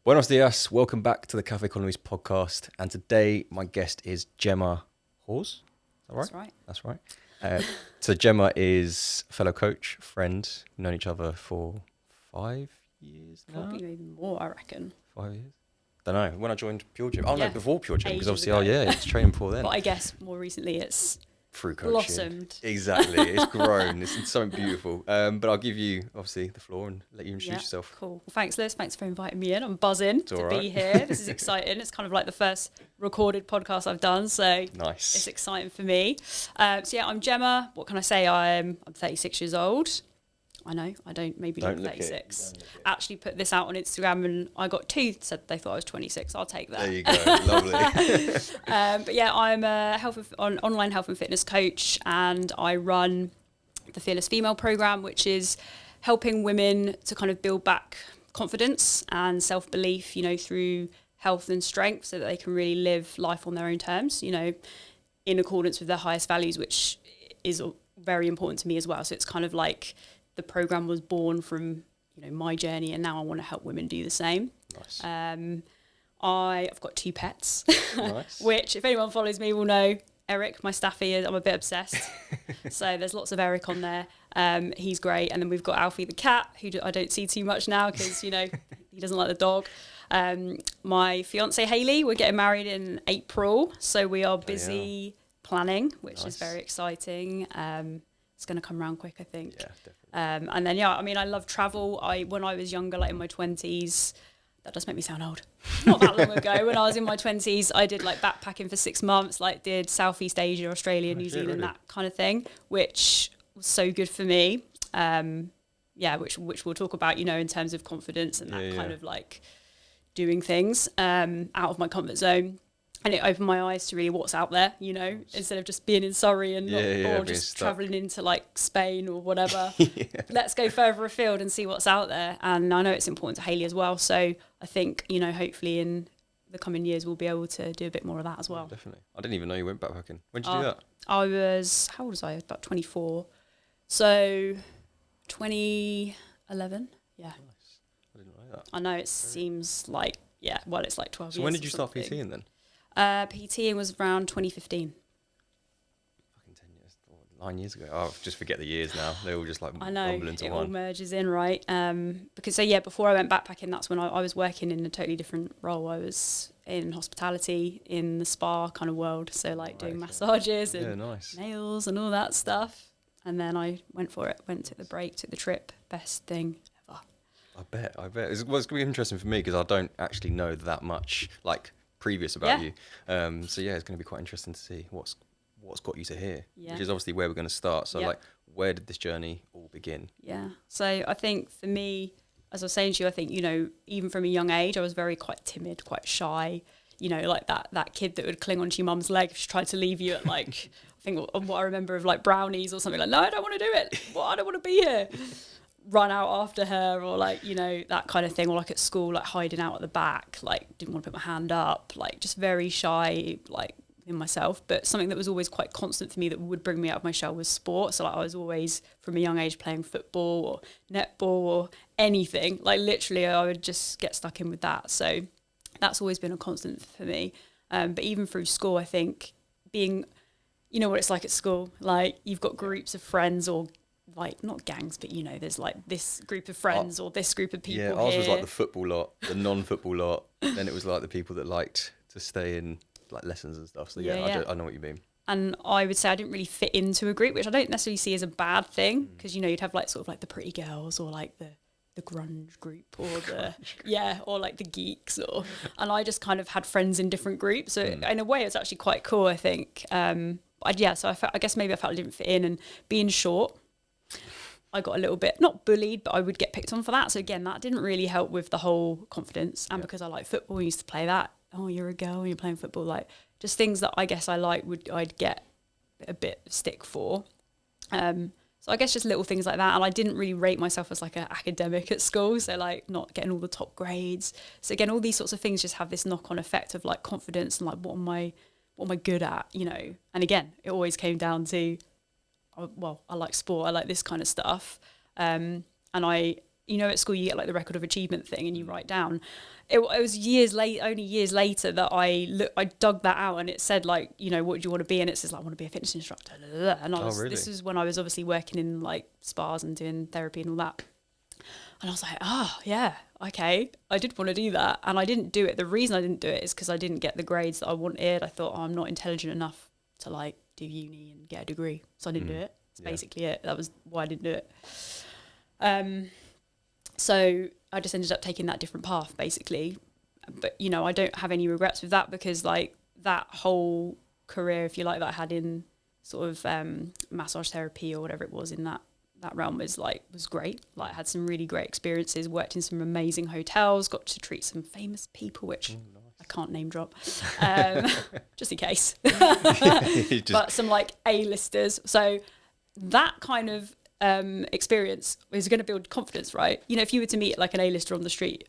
Buenos dias, welcome back to the Cafe Economies podcast. And today my guest is Gemma Hawes. Is that right? That's right. That's right. So Gemma is a fellow coach, friend. We've known each other for 5 years now. Probably even more, I reckon. 5 years? Don't know. When I joined Pure Gym. Oh no, Yeah. before Pure Gym, because Ages obviously, ago. it's training before then. But I guess more recently it's Through coaching. blossomed. Exactly. It's grown. It's something beautiful. But I'll give you, obviously, the floor and let you introduce yourself. Cool. Well, thanks, Liz. Thanks for inviting me in. I'm buzzing to all right. be here. This is exciting. It's kind of like the first recorded podcast I've done, so Nice. it's exciting for me. So yeah, I'm Gemma. What can I say? I'm 36 years old. I know, I don't maybe Don't look look it. 36. Don't look it. Actually put this out on Instagram and I got two said they thought I was 26. I'll take that. There you go. Lovely. But yeah, I'm a online health and fitness coach, and I run the Fearless Female program, which is helping women to kind of build back confidence and self-belief, through health and strength, so that they can really live life on their own terms, in accordance with their highest values, which is very important to me as well. So it's kind of like the program was born from, my journey, and now I want to help women do the same. Nice. I've got 2 pets, Nice. which if anyone follows me will know. Eric, my staffy, I'm a bit obsessed. So there's lots of Eric on there. He's great. And then we've got Alfie the cat, who I don't see too much now because, he doesn't like the dog. My fiance Hayley, we're getting married in April. So we are busy planning, which is very exciting. It's going to come around quick, I think. Yeah, definitely. And then, I love travel. When I was younger, like in my 20s, that does make me sound old. Not that long ago, when I was in my 20s, I did like backpacking for 6 months, like did Southeast Asia, Australia, New Zealand, really? that kind of thing, which was so good for me. Which we'll talk about, in terms of confidence and that kind of like doing things out of my comfort zone. And it opened my eyes to really what's out there, instead of just being in Surrey and or just travelling into like Spain or whatever. Let's go further afield and see what's out there. And I know it's important to Hayley as well. So I think, hopefully in the coming years, we'll be able to do a bit more of that as well. Definitely. I didn't even know you went backpacking. When did you do that? How old was I? About 24. So 2011. Yeah. Nice. I didn't know that. I know it seems like, it's like 12 years. So when did you start something. PTing then? PTing was around 2015. Fucking 10 years, 9 years ago. I just forget the years now. They all just like I know, rumble into it one. all merges in, right? Because before I went backpacking, that's when I was working in a totally different role. I was in hospitality, in the spa kind of world. So like doing massages and nails and all that stuff. And then I went for it, took the break, took the trip. Best thing ever. I bet. It's going to be interesting for me because I don't actually know that much like previous about you. So it's going to be quite interesting to see what's got you to here, which is obviously where we're going to start. So like, where did this journey all begin? Yeah. So I think for me, as I was saying to you, I think, even from a young age, I was quite timid, quite shy, like that kid that would cling onto your mum's leg if she tried to leave you at like, I think what I remember of like brownies or something, like, no, I don't want to do it. Well, I don't want to be here. Run out after her, or like, that kind of thing, or like at school, like hiding out at the back, like didn't want to put my hand up, like just very shy, like in myself. But something that was always quite constant for me that would bring me out of my shell was sport. So like I was always from a young age playing football or netball or anything, like literally I would just get stuck in with that. So that's always been a constant for me. But even through school, I think being, what it's like at school, like you've got groups of friends, or like not gangs, but there's like this group of friends or this group of people. Yeah, ours was like the football lot, the non-football lot. Then it was like the people that liked to stay in like lessons and stuff. So I know what you mean. And I would say I didn't really fit into a group, which I don't necessarily see as a bad thing, because you'd have like sort of like the pretty girls, or like the grunge group, or or like the geeks, and I just kind of had friends in different groups. So in a way, it's actually quite cool, I think. So I guess maybe I felt I didn't fit in, and being short, I got a little bit, not bullied, but I would get picked on for that. So again, that didn't really help with the whole confidence. And because I like football, I used to play that. Oh, you're a girl and you're playing football. Like just things that I guess I'd get a bit of stick for. So I guess just little things like that. And I didn't really rate myself as like an academic at school. So like not getting all the top grades. So again, all these sorts of things just have this knock-on effect of like confidence and like, what am I good at, And again, it always came down to, I like sport. I like this kind of stuff. And I you know, at school you get like the record of achievement thing and you write down. It was only years later that I dug that out, and it said like, you know, what do you want to be? And it says like, I want to be a fitness instructor. And Really? This was when I was obviously working in like spas and doing therapy and all that. And I was like, oh yeah, okay, I did want to do that, and I didn't do it. The reason I didn't do it is because I didn't get the grades that I wanted. I thought, oh, I'm not intelligent enough to like do uni and get a degree, so I didn't do it. That's basically it. That was why I didn't do it. So I just ended up taking that different path, basically. But, you know, I don't have any regrets with that, because, like, that whole career, if you like, that I had in sort of massage therapy or whatever it was in that realm was great. Like, I had some really great experiences, worked in some amazing hotels, got to treat some famous people, which nice. I can't name drop, just in case. But some, like, A-listers. So that kind of experience is going to build confidence, right? You know, if you were to meet like an A-lister on the street,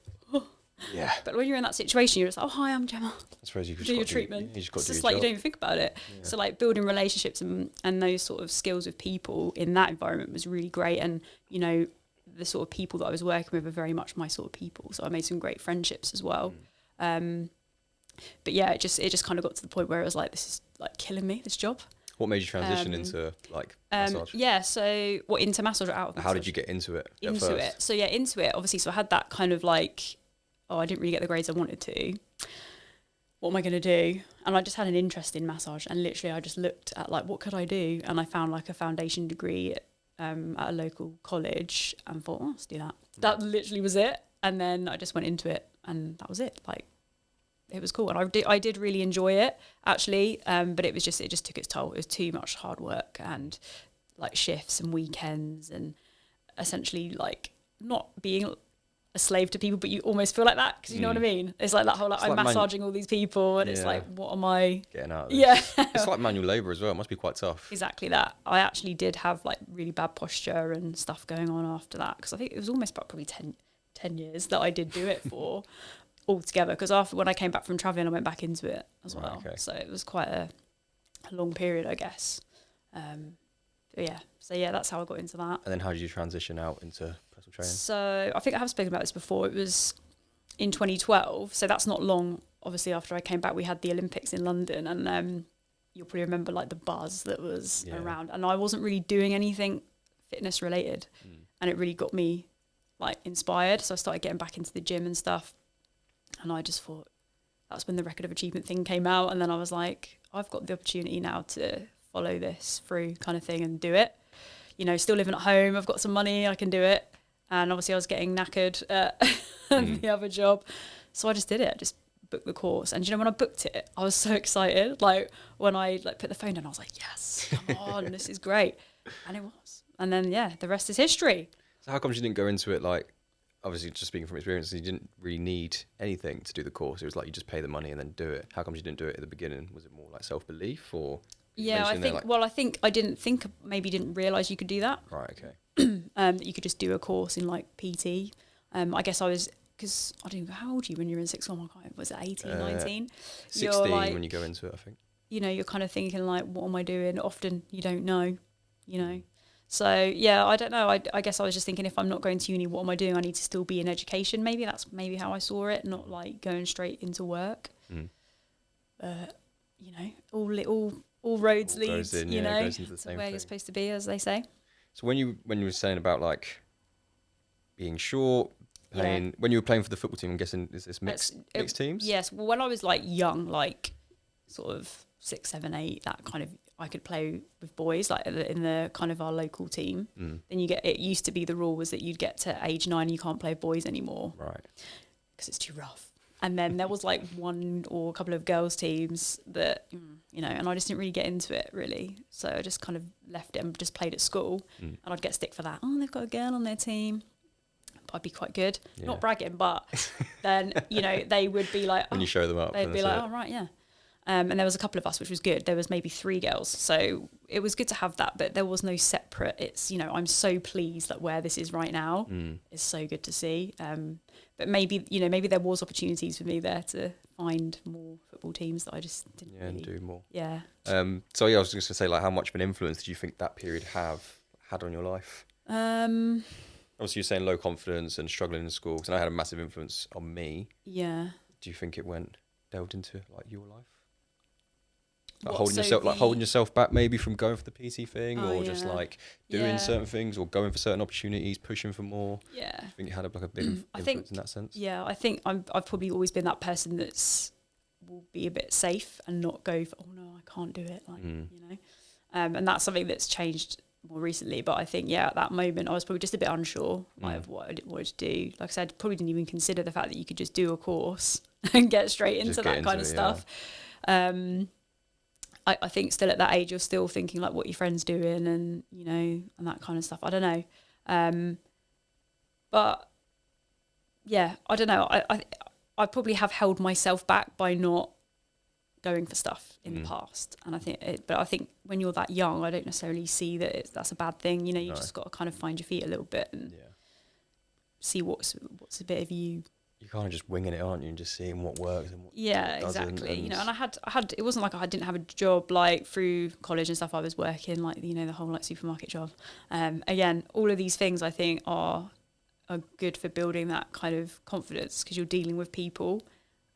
yeah. But when you're in that situation, you're just like, oh, hi, I'm Gemma. I suppose you could do your treatment. It's just like you don't even think about it. Yeah. So like building relationships and those sort of skills with people in that environment was really great. And, you know, the sort of people that I was working with are very much my sort of people. So I made some great friendships as well. But yeah, it just kind of got to the point where it was like, this is like killing me, this job. What made you transition into like massage? Yeah, so into massage or out of massage? How did you get into it? Into it. So yeah, into it. Obviously, so I had that kind of like, oh, I didn't really get the grades I wanted to. What am I going to do? And I just had an interest in massage, and literally I just looked at like, what could I do? And I found like a foundation degree at a local college and thought, oh, let's do that. That literally was it. And then I just went into it, and that was it. Like, it was cool, and I did really enjoy it actually, but it just took its toll. It was too much hard work and like shifts and weekends, and essentially like not being a slave to people, but you almost feel like that, because you know what I mean. It's like that whole like, I'm like massaging all these people, and it's like, what am I getting out of this? Yeah. It's like manual labour as well. It must be quite tough. Exactly that. I actually did have like really bad posture and stuff going on after that, because I think it was almost about probably 10 years that I did do it for. Altogether, because after when I came back from travelling, I went back into it as well. Okay. So it was quite a long period, I guess. So that's how I got into that. And then how did you transition out into personal training? So I think I have spoken about this before. It was in 2012, so that's not long. Obviously, after I came back, we had the Olympics in London, and you'll probably remember like the buzz that was around. And I wasn't really doing anything fitness related, and it really got me like inspired. So I started getting back into the gym and stuff. And I just thought, that's when the record of achievement thing came out. And then I was like, I've got the opportunity now to follow this through kind of thing and do it. You know, still living at home, I've got some money, I can do it. And obviously I was getting knackered at the other job. So I just did it. I just booked the course. And you know, when I booked it, I was so excited. Like when I like put the phone down, I was like, yes, come on, this is great. And it was. And then, the rest is history. So how come you didn't go into it like, obviously, just speaking from experience, you didn't really need anything to do the course. It was like you just pay the money and then do it. How come you didn't do it at the beginning? Was it more like self-belief, or? Yeah, I think I didn't realise you could do that. Right, okay. That you could just do a course in like PT. I guess I was, because I don't know, how old are you when you're in sixth form? Was it 18, 19? 16 like, when you go into it, I think. You know, you're kind of thinking like, what am I doing? Often you don't know, you know. So, yeah, I don't know. I guess I was just thinking, if I'm not going to uni, what am I doing? I need to still be in education. Maybe that's how I saw it, not like going straight into work. But, you know, all roads lead, you know, to where you're supposed to be, as they say. So when you were saying about like being short, playing, when you were playing for the football team, I'm guessing, is this mixed teams? Yes. Well, when I was like young, like sort of 6, 7, 8, that kind of, I could play with boys like in the kind of our local team. Then it used to be the rule was that you'd get to age 9 and you can't play with boys anymore, right? Because it's too rough. And then there was like one or a couple of girls teams that you know, and I just didn't really get into it really, so I just kind of left it and just played at school. And I'd get stick for that. Oh, they've got a girl on their team, but I'd be quite good. Not bragging, but then you know, they would be like, when you show them up, they'd be like, oh right, yeah. And there was a couple of us, which was good. There was maybe 3 girls. So it was good to have that, but there was no separate. It's, you know, I'm so pleased that where this is right now is so good to see. But maybe, you know, maybe there was opportunities for me there to find more football teams that I just didn't really. And do more. Yeah. So yeah, I was just going to say, like, how much of an influence did you think that period had on your life? Obviously, you're saying low confidence and struggling in school, and I had a massive influence on me. Yeah. Do you think it delved into like your life? What, holding yourself back maybe from going for the PT thing, or just yeah. like doing certain things, or going for certain opportunities, pushing for more. Yeah. Do you think it had like a big influence in that sense? Yeah, I think I've probably always been that person will be a bit safe and not go for, oh no, I can't do it, like you know, and that's something that's changed more recently. But I think at that moment I was probably just a bit unsure of what I wanted to do. Like I said, probably didn't even consider the fact that you could just do a course and get straight into that kind of stuff. I think still at that age you're still thinking like what your friend's doing and you know and that kind of stuff. I don't know, but yeah, I don't know. I probably have held myself back by not going for stuff in the past, and I think when you're that young, I don't necessarily see that that's a bad thing. You know, you just got to kind of find your feet a little bit and see what's a bit of you. You're kind of just winging it, aren't you, and just seeing what works and what exactly. And, you know, and I had it wasn't like I didn't have a job like through college and stuff. I was working like the whole like supermarket job. Again, all of these things I think are good for building that kind of confidence because you're dealing with people.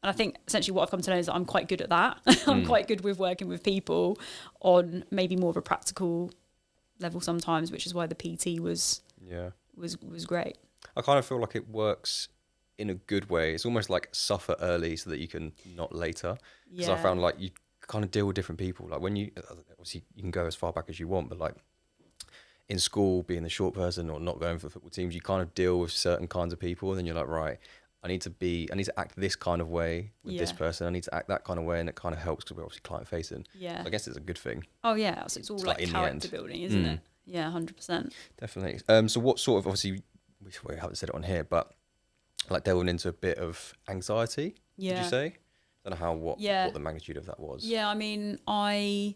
And I think essentially what I've come to know is that I'm quite good at that. I'm quite good with working with people on maybe more of a practical level sometimes, which is why the PT was great. I kind of feel like it works in a good way. It's almost like suffer early so that you can not later. Because I found like you kind of deal with different people. Like when you, obviously you can go as far back as you want, but like in school, being the short person or not going for football teams, you kind of deal with certain kinds of people. And then you're like, right, I need to act this kind of way with this person. I need to act that kind of way. And it kind of helps because we're obviously client facing. Yeah. So I guess it's a good thing. Oh yeah. So it's all like character building, isn't it? Yeah, 100%. Definitely. So what sort of, obviously, we haven't said it on here, but like delving into a bit of anxiety, would you say? I don't know what the magnitude of that was. Yeah, I mean, I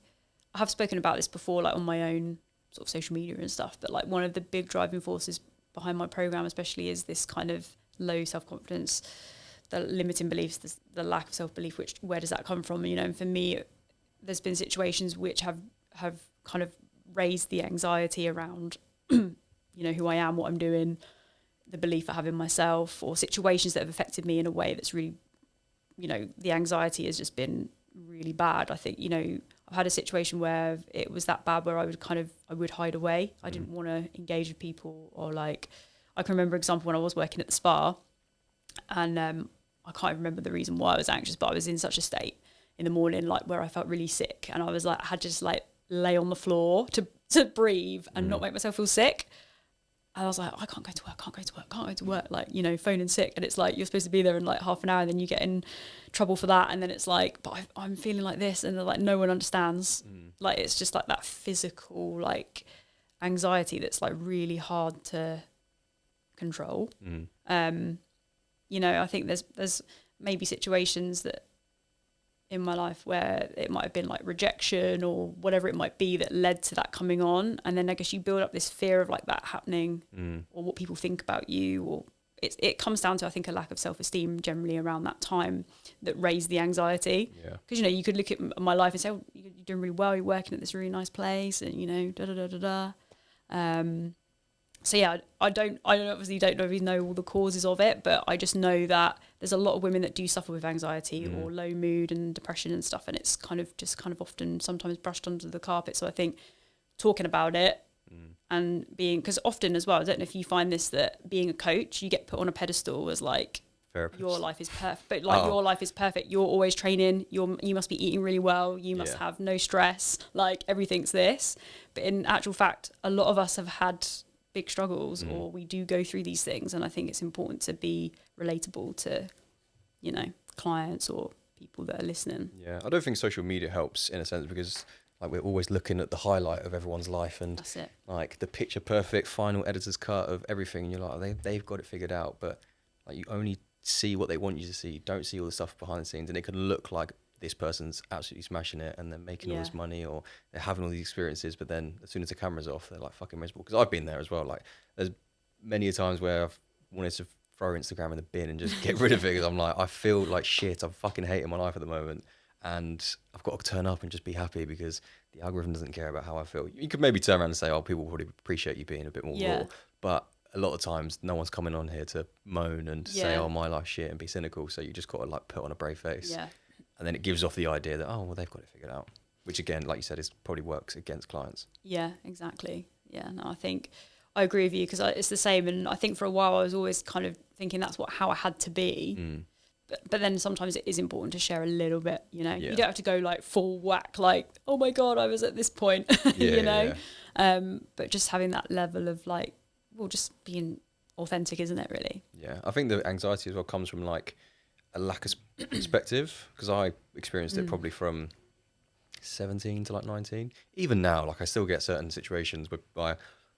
have spoken about this before, like on my own sort of social media and stuff, but like one of the big driving forces behind my program especially is this kind of low self-confidence, the limiting beliefs, the lack of self-belief, where does that come from? You know, and for me, there's been situations which have kind of raised the anxiety around, you know, who I am, what I'm doing, the belief I have in myself, or situations that have affected me in a way that's really, you know, the anxiety has just been really bad. I think, you know, I've had a situation where it was that bad where I would hide away. I didn't want to engage with people, or like, I can remember, example, when I was working at the spa and I can't remember the reason why I was anxious, but I was in such a state in the morning, like where I felt really sick, and I was like, I had to just like lay on the floor to breathe and not make myself feel sick. And I was like, I can't go to work, like, you know, phoning sick. And it's like, you're supposed to be there in like half an hour and then you get in trouble for that. And then it's like, but I'm feeling like this. And they're like, no one understands. Like, it's just like that physical, like anxiety that's like really hard to control. You know, I think there's maybe situations that in my life where it might have been like rejection or whatever it might be that led to that coming on, and then I guess you build up this fear of like that happening or what people think about you, or it comes down to, I think, a lack of self-esteem generally around that time that raised the anxiety. Because, you know, you could look at my life and say, oh, you're doing really well, you're working at this really nice place, and, you know, so yeah, I obviously don't really know all the causes of it, but I just know that there's a lot of women that do suffer with anxiety or low mood and depression and stuff, and it's kind of often sometimes brushed under the carpet. So I think talking about it and being, because often as well, I don't know if you find this, that being a coach, you get put on a pedestal as like, therapist. Your life is perfect, but like your life is perfect. You're always training. You must be eating really well. You must have no stress. Like everything's this, but in actual fact, a lot of us have had big struggles or we do go through these things, and I think it's important to be relatable to, you know, clients or people that are listening. I don't think social media helps in a sense, because like we're always looking at the highlight of everyone's life and that's it. Like the picture perfect final editor's cut of everything, and you're like, they've got it figured out, but like you only see what they want you to see. You don't see all the stuff behind the scenes, and it can look like this person's absolutely smashing it and they're making all this money or they're having all these experiences, but then as soon as the camera's off, they're like fucking miserable. Because I've been there as well. Like there's many a times where I've wanted to throw Instagram in the bin and just get rid of it, because I'm like, I feel like shit. I'm fucking hating my life at the moment, and I've got to turn up and just be happy because the algorithm doesn't care about how I feel. You could maybe turn around and say, oh, people will probably appreciate you being a bit more raw, but a lot of times no one's coming on here to moan and say, oh, my life's shit and be cynical. So you just got to like put on a brave face. Yeah. And then it gives off the idea that, oh, well, they've got it figured out. Which again, like you said, is probably works against clients. Yeah, exactly. Yeah, no, I think I agree with you because it's the same. And I think for a while I was always kind of thinking that's how I had to be. But then sometimes it is important to share a little bit, you know. You don't have to go like full whack, like, oh my God, I was at this point, you know. But just having that level of like, well, just being authentic, isn't it, really? Yeah, I think the anxiety as well comes from like a lack of perspective, because I experienced it probably from 17 to like 19. Even now, like I still get certain situations where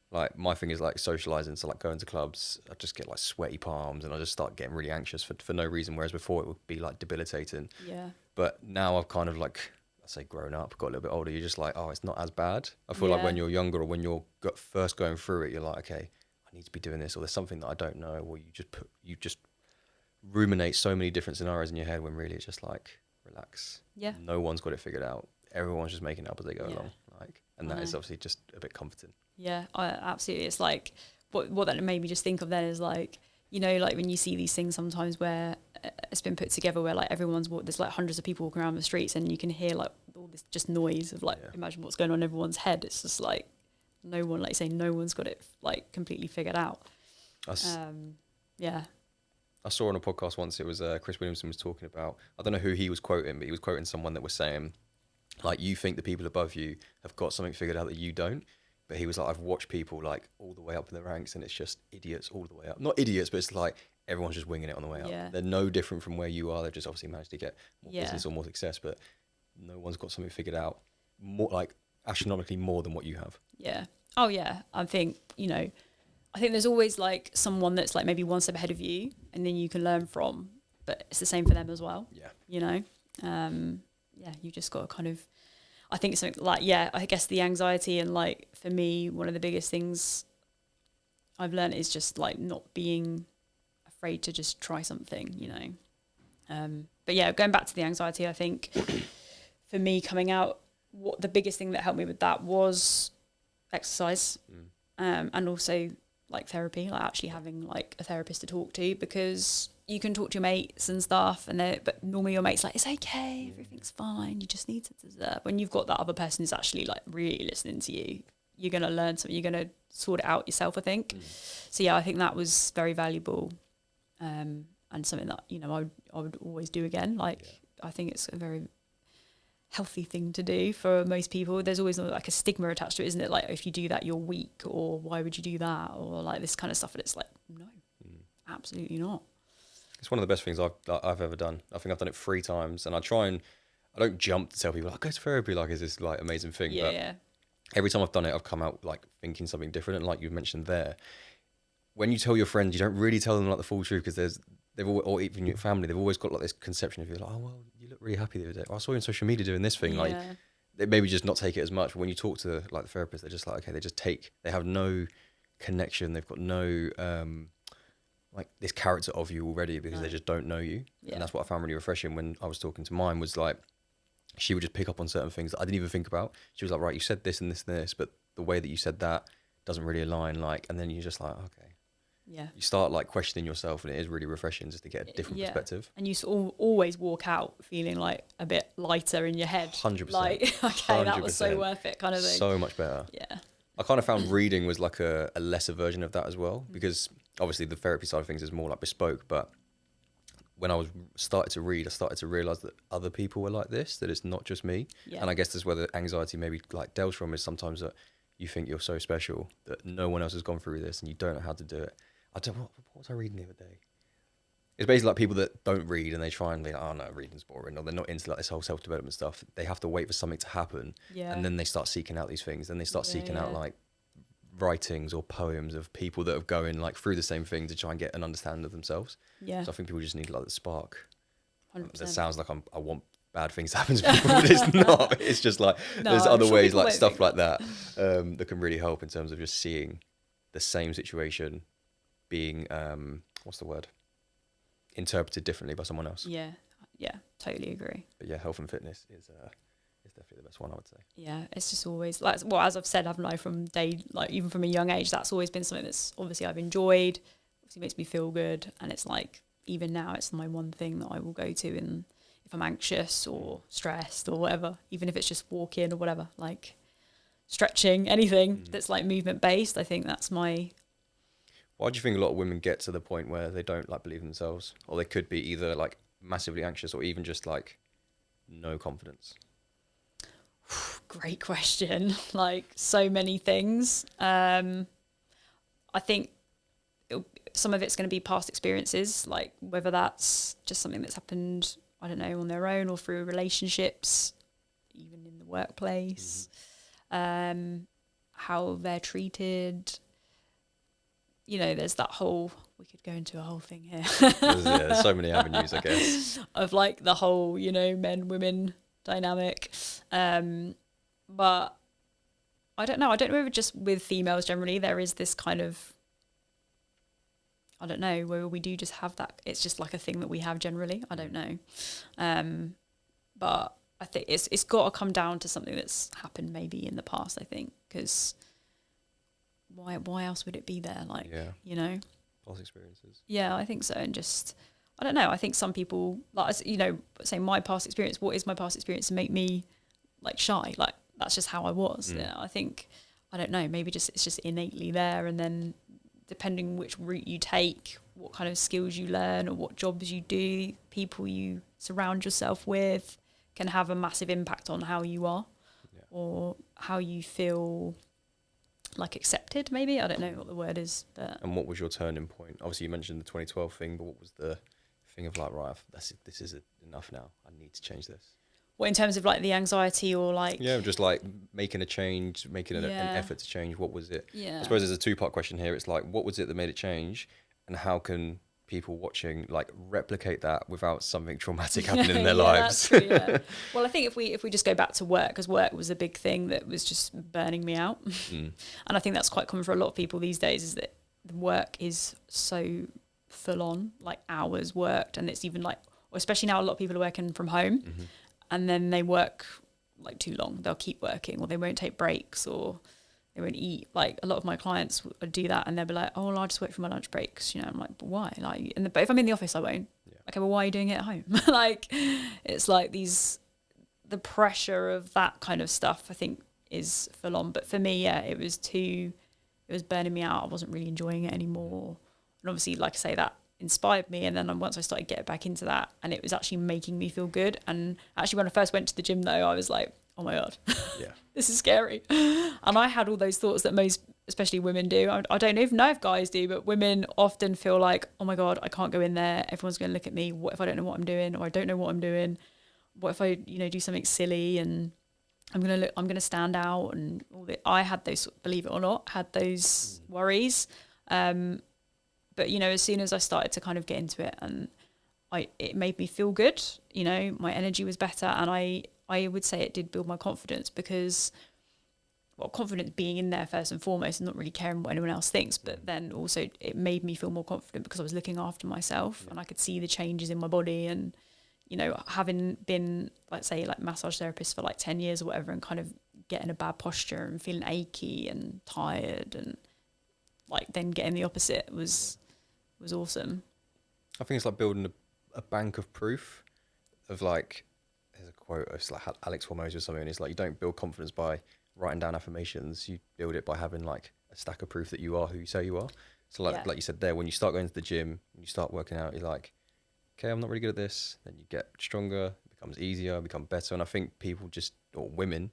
like my thing is like socializing, so like going to clubs, I just get like sweaty palms and I just start getting really anxious for no reason, whereas before it would be like debilitating. Yeah. But now I've kind of like, I say grown up, got a little bit older, you're just like, oh, it's not as bad. I feel like when you're younger or when you're first going through it, you're like, okay, I need to be doing this, or there's something that I don't know, or you just ruminate so many different scenarios in your head when really it's just like, relax. Yeah. No one's got it figured out. Everyone's just making it up as they go along. Like, and that is obviously just a bit comforting. Yeah, absolutely. It's like what that made me just think of then is like, you know, like when you see these things sometimes where it's been put together where like there's like hundreds of people walking around the streets and you can hear like all this just noise of like, imagine what's going on in everyone's head. It's just like no one, like say, no one's got it like completely figured out. Yeah. I saw on a podcast once, it was Chris Williamson was talking about, I don't know who he was quoting, but he was quoting someone that was saying, like, you think the people above you have got something figured out that you don't. But he was like, I've watched people like all the way up in the ranks and it's just idiots all the way up. Not idiots, but it's like everyone's just winging it on the way up. They're no different from where you are. They've just obviously managed to get more business or more success, but no one's got something figured out more, like astronomically more than what you have. Yeah. Oh yeah. I think there's always like someone that's like maybe one step ahead of you and then you can learn from, but it's the same for them as well. Yeah. You know? You just got to kind of, I think it's something like, I guess the anxiety and like, for me, one of the biggest things I've learned is just like not being afraid to just try something, you know. But yeah, going back to the anxiety, I think for me coming out, what the biggest thing that helped me with that was exercise, and also like therapy, like actually having like a therapist to talk to, because you can talk to your mates and stuff, but normally your mate's like, it's okay, everything's fine, you just need to deserve. When you've got that other person who's actually like really listening to you, you're going to learn something, you're going to sort it out yourself, I think. So yeah, I think that was very valuable, and something that, you know, I would always do again. Like, I think it's a very healthy thing to do for most people. There's always like a stigma attached to it, isn't it? Like, if you do that, you're weak, or why would you do that, or like this kind of stuff. And it's like, no, absolutely not. It's one of the best things I've ever done. I think I've done it 3 times, and I don't jump to tell people, like, go to therapy, like, is this like amazing thing? But every time I've done it, I've come out like thinking something different. And like you mentioned there, when you tell your friends, you don't really tell them like the full truth, because they've always, or even your family, they've always got like this conception of you, like, oh well, you look really happy the other day. Oh, I saw you on social media doing this thing. Like, they maybe just not take it as much. But when you talk to like the therapist, they're just like, okay, they have no connection. They've got no like this character of you already, because they just don't know you. And that's what I found really refreshing when I was talking to mine, was like, she would just pick up on certain things that I didn't even think about. She was like, right, you said this and this and this, but the way that you said that doesn't really align. Like, and then you're just like, okay. Yeah. You start like questioning yourself, and it is really refreshing just to get a different perspective. And you always walk out feeling like a bit lighter in your head. 100%. Like, okay, 100%. That was so worth it, kind of thing. So much better. Yeah. I kind of found reading was like a lesser version of that as well, because obviously the therapy side of things is more like bespoke, but when I started to read, I started to realise that other people were like this, that it's not just me. Yeah. And I guess that's where the anxiety maybe like delves from, is sometimes that you think you're so special that no one else has gone through this and you don't know how to do it. What was I reading the other day? It's basically like people that don't read and they try and be like, oh no, reading's boring, or they're not into like this whole self-development stuff. They have to wait for something to happen, and then they start seeking out these things. Then they start seeking out like writings or poems of people that are going like through the same thing to try and get an understanding of themselves. Yeah. So I think people just need like the spark. 100%. That sounds like I want bad things to happen to people, but it's not. It's just like there's other ways, like stuff like that, that can really help in terms of just seeing the same situation being what's the word? Interpreted differently by someone else. Yeah, totally agree. But yeah, health and fitness is definitely the best one, I would say. Yeah, it's just always like, well, as I've said, haven't I, from day, like even from a young age, that's always been something that's obviously I've enjoyed, obviously makes me feel good, and it's like even now it's my one thing that I will go to in if I'm anxious or stressed or whatever, even if it's just walking or whatever, like stretching, anything that's like movement based. I think that's my. Why do you think a lot of women get to the point where they don't like believe in themselves, or they could be either like massively anxious or even just like no confidence? Great question. Like so many things. I think some of it's going to be past experiences, like whether that's just something that's happened, I don't know, on their own or through relationships, even in the workplace, how they're treated. You know, there's that whole, we could go into a whole thing here. There's so many avenues, I guess. Of like the whole, you know, men, women dynamic. But I don't know. I don't know if just with females generally, there is this kind of, I don't know, where we do just have that. It's just like a thing that we have generally. I don't know. But I think it's got to come down to something that's happened maybe in the past, I think, because why else would it be there? Like, you know, past experiences. Yeah, I think so. And just, I don't know. I think some people, like, you know, say my past experience, what is my past experience to make me like shy? Like, that's just how I was. Yeah, I think, I don't know, maybe just it's just innately there. And then depending which route you take, what kind of skills you learn or what jobs you do, people you surround yourself with can have a massive impact on how you are or how you feel like accepted, maybe. I don't know what the word is. But. And what was your turning point? Obviously you mentioned the 2012 thing, but what was the thing of like, right, this is enough now, I need to change this? Well, in terms of like the anxiety or like... Yeah, just like making a change, making an effort to change. What was it? Yeah. I suppose there's a two-part question here. It's like, what was it that made it change? And how can people watching like replicate that without something traumatic happening in their lives? That's true, yeah. Well, I think if we just go back to work, because work was a big thing that was just burning me out. And I think that's quite common for a lot of people these days, is that the work is so full on, like hours worked. And it's even like, or especially now a lot of people are working from home. And then they work like too long. They'll keep working, or they won't take breaks, or they won't eat. Like a lot of my clients would do that, and they'll be like, "Oh, well, I'll just work for my lunch breaks." You know, I'm like, "But why?" Like, but if I'm in the office, I won't. Yeah. Okay, well, why are you doing it at home? Like, it's like the pressure of that kind of stuff, I think, is full on. But for me, yeah, it was burning me out. I wasn't really enjoying it anymore. And obviously, like I say, that inspired me, and then once I started getting back into that, and it was actually making me feel good. And actually when I first went to the gym though, I was like, oh my god, this is scary. And I had all those thoughts that most, especially women, do. I don't even know if guys do, but women often feel like, oh my god, I can't go in there, everyone's going to look at me, what if I don't know what I'm doing, or I don't know what I'm doing, what if I, you know, do something silly and I'm going to stand out, and all that. I had those, believe it or not, had those worries. But, you know, as soon as I started to kind of get into it, and it made me feel good, you know, my energy was better. And I would say it did build my confidence, because, well, confidence being in there first and foremost and not really caring what anyone else thinks. But then also it made me feel more confident because I was looking after myself and I could see the changes in my body. And, you know, having been, let's say, like massage therapist for like 10 years or whatever, and kind of getting a bad posture and feeling achy and tired, and like then getting the opposite was awesome. I think it's like building a bank of proof of, like, there's a quote, it's like Alex Hormozy or something, and it's like, you don't build confidence by writing down affirmations, you build it by having like a stack of proof that you are who you say you are. So like you said there, when you start going to the gym, when you start working out, you're like, okay, I'm not really good at this. Then you get stronger, it becomes easier, become better. And I think people just, or women,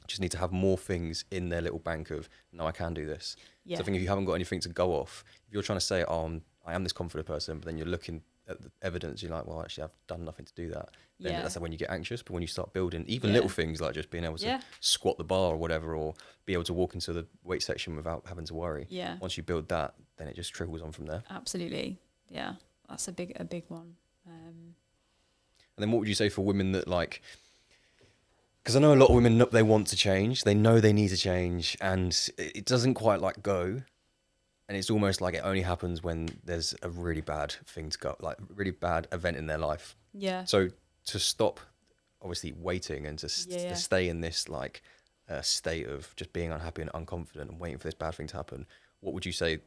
just need to have more things in their little bank of, no, I can do this. So I think if you haven't got anything to go off, if you're trying to say, oh, I am this confident person, but then you're looking at the evidence, you're like, well, actually, I've done nothing to do that. Then that's when you get anxious. But when you start building even little things, like just being able to squat the bar or whatever, or be able to walk into the weight section without having to worry. Yeah. Once you build that, then it just trickles on from there. Absolutely. Yeah. That's a big one. And then what would you say for women that, like, because I know a lot of women, they want to change, they know they need to change, and it doesn't quite like go. And it's almost like it only happens when there's a really bad thing to go, like a really bad event in their life. Yeah. So to stop obviously waiting and to stay in this like state of just being unhappy and unconfident and waiting for this bad thing to happen, what would you say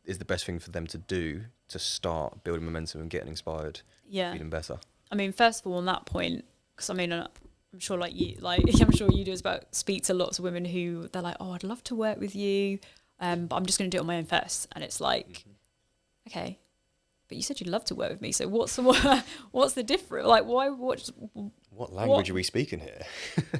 is the best thing for them to do to start building momentum and getting inspired, feeling better? I mean, first of all, on that point, because I mean, I'm sure I'm sure you do as well, speak to lots of women who they're like, oh, I'd love to work with you, but I'm just going to do it on my own first. And it's like, okay, but you said you'd love to work with me. So what's the difference? Like, why? What language are we speaking here?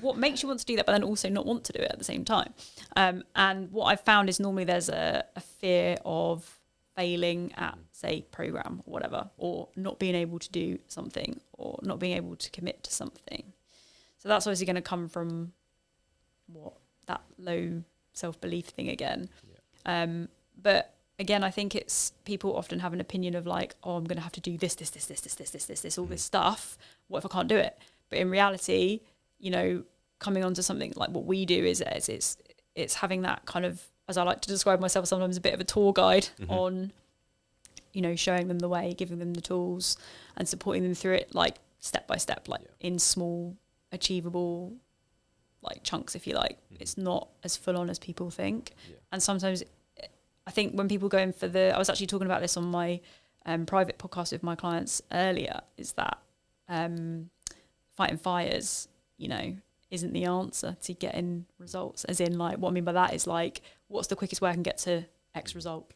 What makes you want to do that, but then also not want to do it at the same time? And what I've found is normally there's a fear of failing at, say, program or whatever, or not being able to do something, or not being able to commit to something. So that's obviously going to come from that low self-belief thing again. Yeah. But again, I think it's people often have an opinion of like, oh, I'm going to have to do this, all this stuff. What if I can't do it? But in reality, you know, coming onto something like what we do is it's having that kind of, as I like to describe myself, sometimes a bit of a tour guide on, you know, showing them the way, giving them the tools and supporting them through it, like step by step, like in small, achievable, like chunks, if you like. It's not as full on as people think. Yeah. And sometimes I think when people go in for I was actually talking about this on my private podcast with my clients earlier, is that fighting fires, you know, isn't the answer to getting results. As in, like, what I mean by that is like, what's the quickest way I can get to X result?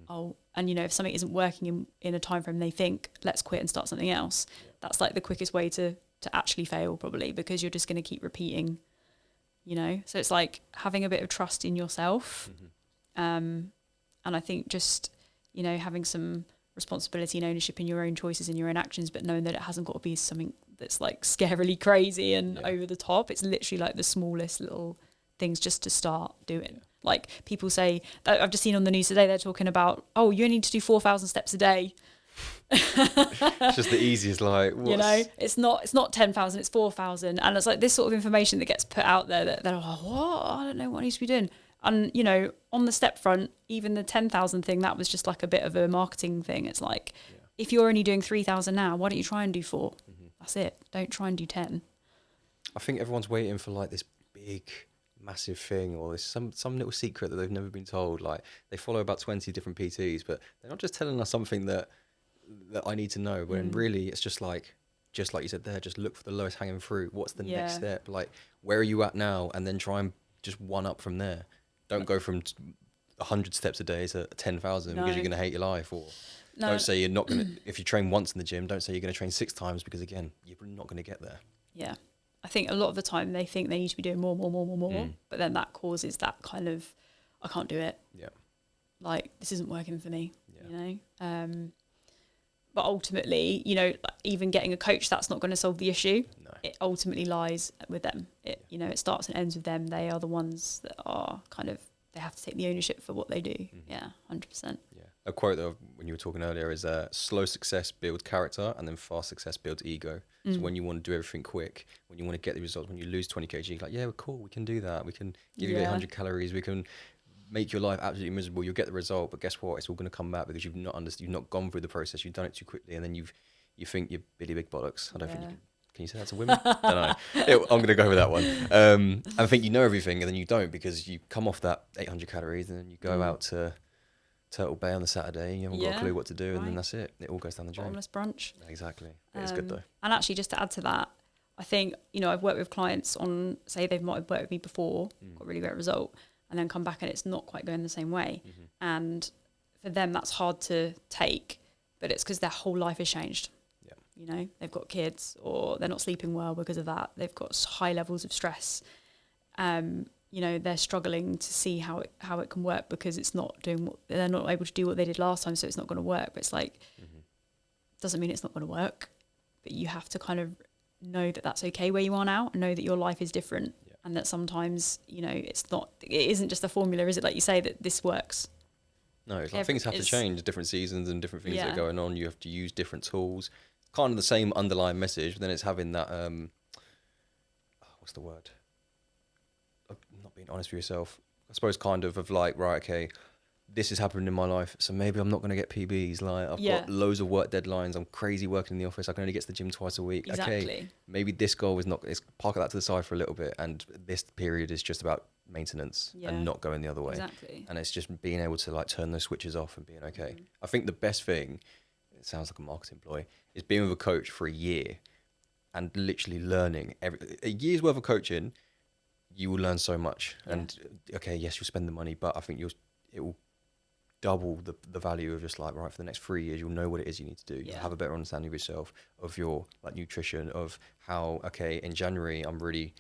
Oh, and you know, if something isn't working in a time frame they think, let's quit and start something else. That's like the quickest way to actually fail, probably, because you're just going to keep repeating, you know. So it's like having a bit of trust in yourself. And I think just, you know, having some responsibility and ownership in your own choices and your own actions, but knowing that it hasn't got to be something that's like scarily crazy and over the top. It's literally like the smallest little things just to start doing. Like people say, that I've just seen on the news today, they're talking about, oh, you only need to do 4,000 steps a day. It's just the easiest, like, you know, it's not 10,000, it's 4,000. And it's like this sort of information that gets put out there that they're like, what? I don't know what I need to be doing. And, you know, on the step front, even the 10,000 thing, that was just like a bit of a marketing thing. It's like, if you're only doing 3,000 now, why don't you try and do 4? That's it. Don't try and do 10. I think everyone's waiting for like this big, massive thing, or there's some little secret that they've never been told. Like they follow about 20 different PTs, but they're not just telling us something that I need to know. When really it's just like you said there, just look for the lowest hanging fruit. What's the next step? Like, where are you at now? And then try and just one up from there. Don't go from 100 steps a day to 10,000 because you're going to hate your life. Or don't say you're not going to, if you train once in the gym, don't say you're going to train 6 times, because again, you're not going to get there. Yeah. I think a lot of the time they think they need to be doing more, but then that causes that kind of, I can't do it. Yeah. Like, this isn't working for me, you know? But ultimately, you know, even getting a coach, that's not going to solve the issue. No. It ultimately lies with them. You know, it starts and ends with them. They are the ones that are kind of, they have to take the ownership for what they do. Yeah, 100%. Yeah. A quote that when you were talking earlier is slow success builds character and then fast success builds ego. So when you want to do everything quick, when you want to get the results, when you lose 20 kg, you're like, yeah, we're cool, we can do that. We can give you 800 calories. We can make your life absolutely miserable. You'll get the result, but guess what? It's all going to come back because you've not gone through the process. You've done it too quickly, and then you think you're Billy Big Bollocks. I don't think you can you say that to women? I don't know. I'm going to go with that one. I think you know everything, and then you don't, because you come off that 800 calories, and then you go out to Turtle Bay on the Saturday, you haven't got a clue what to do, and then that's it. It all goes down the drain. Bottomless brunch. Exactly. It's good though. And actually, just to add to that, I think, you know, I've worked with clients on, say they've might have worked with me before, got a really great result, and then come back and it's not quite going the same way. And for them, that's hard to take, but it's because their whole life has changed. Yeah. You know, they've got kids, or they're not sleeping well because of that. They've got high levels of stress. You know, they're struggling to see how it can work because it's not doing they're not able to do what they did last time, so it's not going to work. But it's like, doesn't mean it's not going to work, but you have to kind of know that that's okay where you are now, and know that your life is different, and that sometimes, you know, it isn't just a formula, is it? Like you say, that this works. No, it's like things have to change, different seasons and different things that are going on. You have to use different tools. Kind of the same underlying message, but then it's having that what's the word? Not being honest with yourself, I suppose, kind of like, right, okay, this is happening in my life, so maybe I'm not going to get PBs. Like I've got loads of work deadlines. I'm crazy working in the office. I can only get to the gym twice a week. Exactly. Okay, maybe this goal is not. It's park that to the side for a little bit, and this period is just about maintenance and not going the other way. Exactly. And it's just being able to like turn those switches off and being okay. I think the best thing, it sounds like a marketing ploy, is being with a coach for a year and literally learning a year's worth of coaching. You will learn so much. And okay, yes, you'll spend the money, but I think it will double the value of just like, right, for the next 3 years, you'll know what it is you need to do. You'll have a better understanding of yourself, of your like nutrition, of how, okay, in January, I'm really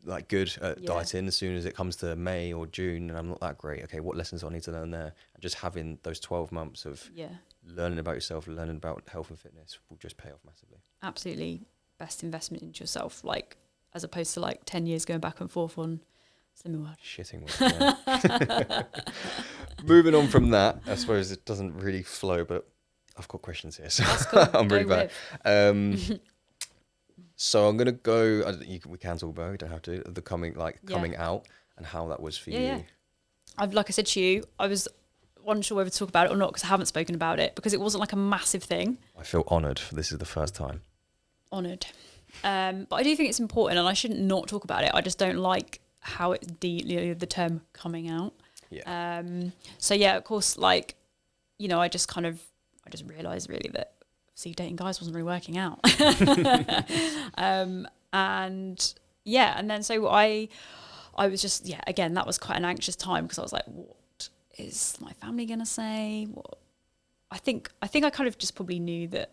like good at dieting. As soon as it comes to May or June and I'm not that great, okay, what lessons do I need to learn there? And just having those 12 months of learning about yourself, learning about health and fitness will just pay off massively. Absolutely. Best investment into yourself, like as opposed to like 10 years going back and forth on Slimming World. Shitting World, yeah. Moving on from that, I suppose it doesn't really flow, but I've got questions here, so that's cool. I'm really bad. So I'm gonna go. We can talk about it, we don't have to. The coming out and how that was for you. Yeah. Like I said to you, I was unsure whether to talk about it or not because I haven't spoken about it because it wasn't like a massive thing. I feel honoured. This is the first time. Honoured. But I do think it's important, and I shouldn't not talk about it. I just don't like how it's the term coming out. Yeah. So yeah, of course, like, you know, I just realised really that dating guys wasn't really working out. And then so I was just, again, that was quite an anxious time because I was like, what is my family gonna say? What? I think I kind of just probably knew that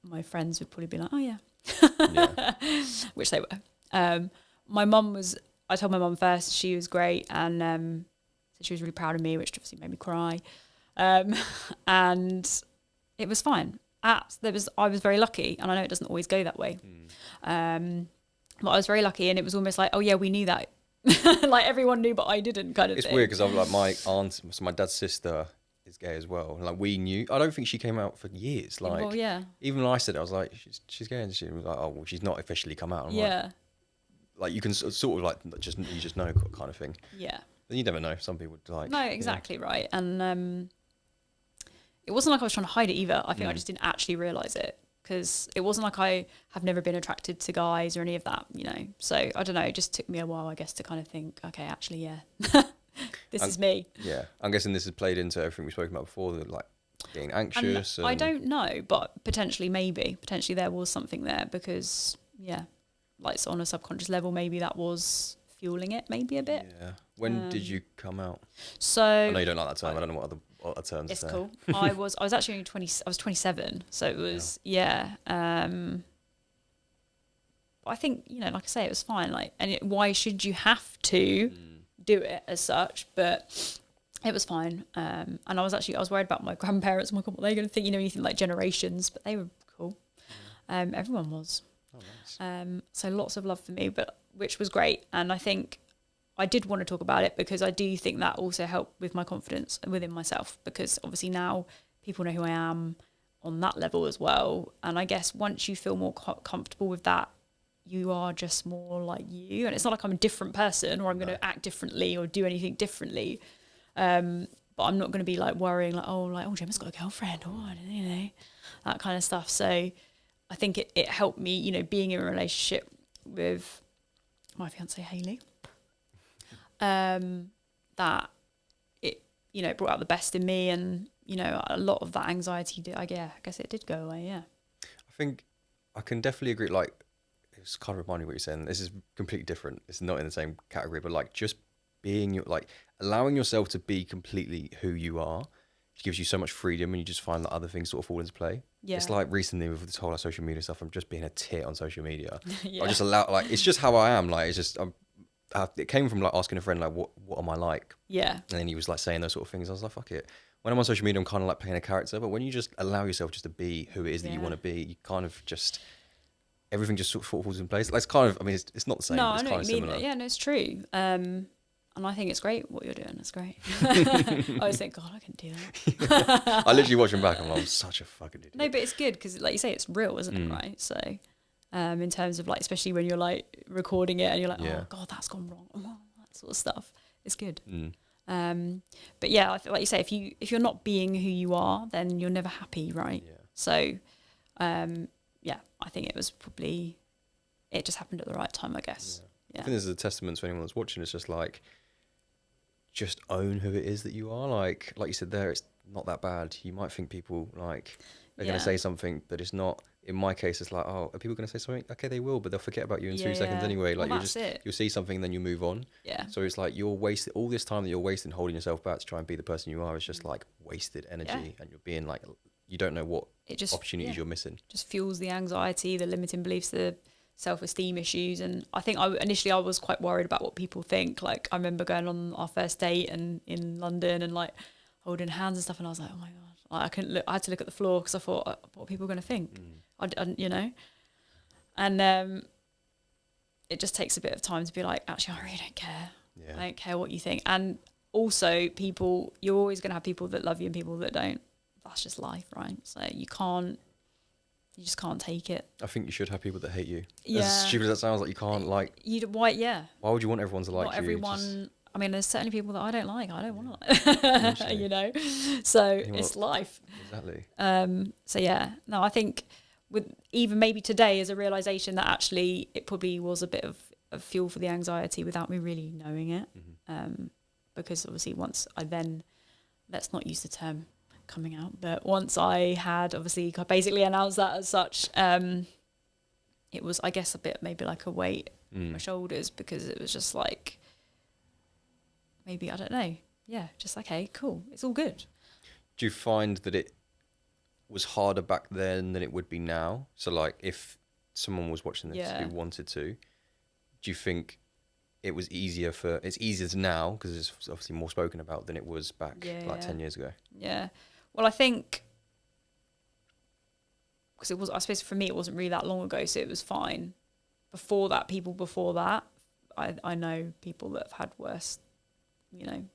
my friends would probably be like, oh yeah. Which they were. My mum was, I told my mum first, she was great, and so she was really proud of me, which obviously made me cry. And it was fine. I was very lucky, and I know it doesn't always go that way. But I was very lucky, and it was almost like, oh yeah, we knew that. Like everyone knew, but I didn't, kind of it's thing. Weird because I'm like, my aunt, so my dad's sister is gay as well. And like we knew, I don't think she came out for years. Like, well, even when I said it, I was like, she's gay, and she was like, oh, well, she's not officially come out. I'm like you can sort of like you just know kind of thing. Yeah. You never know. Some people like. No, exactly right. And it wasn't like I was trying to hide it either. I think I just didn't actually realise it because it wasn't like I have never been attracted to guys or any of that, you know. So I don't know. It just took me a while, I guess, to kind of think, okay, actually, this is me. Yeah. I'm guessing this has played into everything we've spoken about before, like being anxious. I don't know, but potentially there was something there because, like on a subconscious level, maybe that was fueling it maybe a bit. Yeah. When did you come out? So I know you don't like that term. I don't know what other terms. It's cool. I was actually only 20. I was 27, so it was I think, you know, like I say, it was fine. Like, and why should you have to do it as such? But it was fine. And I was worried about my grandparents. Oh my God, what are they going to think? You know, you think like generations, but they were cool. Everyone was. Oh, nice. So lots of love for me, which was great. And I think I did want to talk about it because I do think that also helped with my confidence within myself, because obviously now people know who I am on that level as well. And I guess once you feel more comfortable with that, you are just more like you. And it's not like I'm a different person or I'm going to act differently or do anything differently. But I'm not going to be like worrying like, oh, Gemma's got a girlfriend or, you know, that kind of stuff. So I think it helped me, you know, being in a relationship with my fiance Hayley. That it, you know, brought out the best in me, and you know, a lot of that anxiety I guess it did go away. Yeah, I think I can definitely agree. Like, it's kind of reminding what you're saying. This is completely different. It's not in the same category, but like just being allowing yourself to be completely who you are gives you so much freedom, and you just find that other things sort of fall into play. Yeah. It's like recently with this whole social media stuff, I'm just being a tit on social media. I just it's just how I am. Like, it's just it came from like asking a friend like, what am I like? Yeah. And then he was like saying those sort of things. I was like, fuck it. When I'm on social media, I'm kind of like playing a character, but when you just allow yourself just to be who it is that you want to be, you kind of just, everything just sort of falls in place. Like, it's kind of, I mean, it's not the same, but it's kind of similar. Yeah, no, it's true. And I think it's great what you're doing. It's great. I always think, God, I couldn't do that. I literally watch him back and I'm such a fucking idiot. No, but it's good because, like you say, it's real, isn't it? Right? So, in terms of like, especially when you're like recording it and you're like, oh God, that's gone wrong, that sort of stuff. It's good. But yeah, I feel like you say, if you're not being who you are, then you're never happy, right? Yeah. So, yeah, I think it just happened at the right time, I guess. Yeah. I think this is a testament to anyone that's watching. It's just like, just own who it is that you are. Like you said there, it's not that bad. You might think people like they're going to say something, but it's not. In my case, it's like, oh, are people going to say something? Okay, they will, but they'll forget about you in 2 seconds anyway. Like you'll see something, then you move on. Yeah. So it's like you're wasting all this time that you're wasting holding yourself back to try and be the person you are. It's just like wasted energy, and you're being like, you don't know what opportunities you're missing. Just fuels the anxiety, the limiting beliefs, the self-esteem issues. And I think initially I was quite worried about what people think. Like I remember going on our first date and in London and like holding hands and stuff, and I was like, oh my god, like, I couldn't look. I had to look at the floor because I thought, what are people going to think? You know, and it just takes a bit of time to be like, actually, I really don't care. I don't care what you think. And also, you're always going to have people that love you and people that don't. That's just life, right? So you just can't take it. I think you should have people that hate you. Yeah. As stupid as that sounds, like you can't like. Why? Yeah. Why would you want everyone to like you? Not everyone. I mean, there's certainly people that I don't like. I don't want to like, you know. So it's life. Exactly. So yeah, no, I think with even maybe today is a realization that actually it probably was a bit of fuel for the anxiety without me really knowing it. Because obviously let's not use the term coming out, but once I had obviously basically announced that as such, it was, I guess, a bit maybe like a weight on my shoulders, because it was just like, maybe, I don't know. Yeah, just okay, cool. It's all good. Do you find that it was harder back then than it would be now? So like if someone was watching this who wanted to, do you think it's easier now because it's obviously more spoken about than it was back 10 years ago? Yeah. Well, I think because I suppose for me, it wasn't really that long ago, so it was fine. Before that, I know people that have had worse, you know,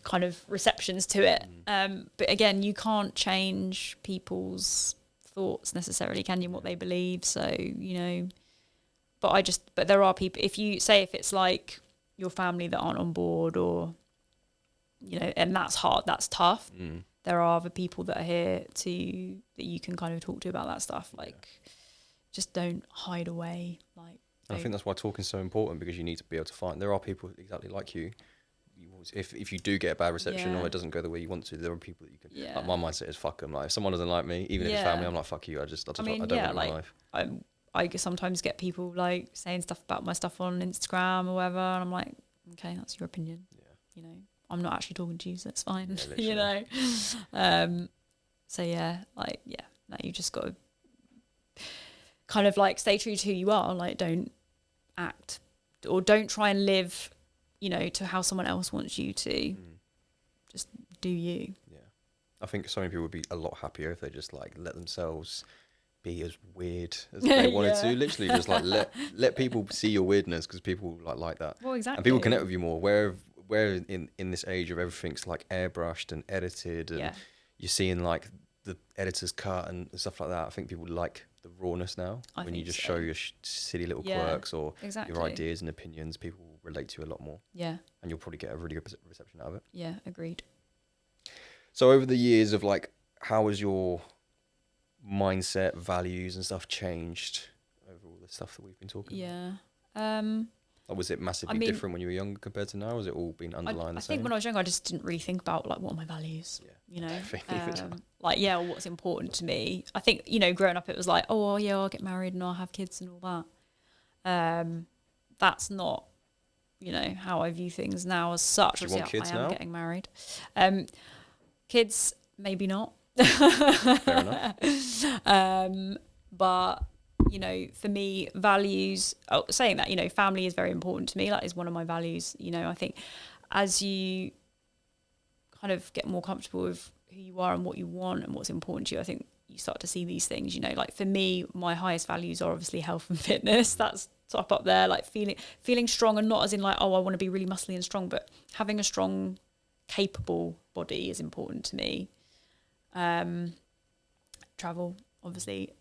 kind of receptions to it. But again, you can't change people's thoughts necessarily, can you? What they believe. So, you know, but there are people, if it's like your family that aren't on board, or, you know, and that's hard, that's tough. There are other people that are here that you can kind of talk to about that stuff. Like, just don't hide away. Like, I think that's why talking's so important, because you need to be able to find. There are people exactly like you. If you do get a bad reception or it doesn't go the way you want to, there are people that you can. Yeah. Like my mindset is fuck them. Like if someone doesn't like me, even if it's family, I'm like fuck you. I don't want my life. I sometimes get people like saying stuff about my stuff on Instagram or whatever, and I'm like, okay, that's your opinion. Yeah. You know, I'm not actually talking to you, so it's fine. Yeah, you know. So yeah, like you just got to kind of like stay true to who you are. Like, don't act or don't try and live, you know, to how someone else wants you to. Just do you. Yeah. I think so many people would be a lot happier if they just like let themselves be as weird as they wanted to. Literally just like let people see your weirdness, because people like that. Well, exactly. And people connect with you more. Where in this age of everything's like airbrushed and edited, and you're seeing like the editor's cut and stuff like that. I think people like the rawness now. When you just show your silly little quirks or your ideas and opinions, people will relate to you a lot more. Yeah. And you'll probably get a really good reception out of it. Yeah, agreed. So over the years of like, how has your mindset, values and stuff changed over all the stuff that we've been talking about? Or was it massively different when you were younger compared to now? Or has it all been underlying the same? I think when I was younger, I just didn't really think about like what are my values, you know, what's important to me. I think, you know, growing up, it was like, oh yeah, I'll get married and I'll have kids and all that. That's not, you know, how I view things now as such. Do you want kids now? I am getting married. Kids, maybe not. Fair enough. But, you know, for me, values, saying that, you know, family is very important to me. That is one of my values. You know, I think as you kind of get more comfortable with who you are and what you want and what's important to you, I think you start to see these things, you know, like for me, my highest values are obviously health and fitness. That's top up there, like feeling strong, and not as in like, oh, I want to be really muscly and strong, but having a strong, capable body is important to me. Travel, obviously,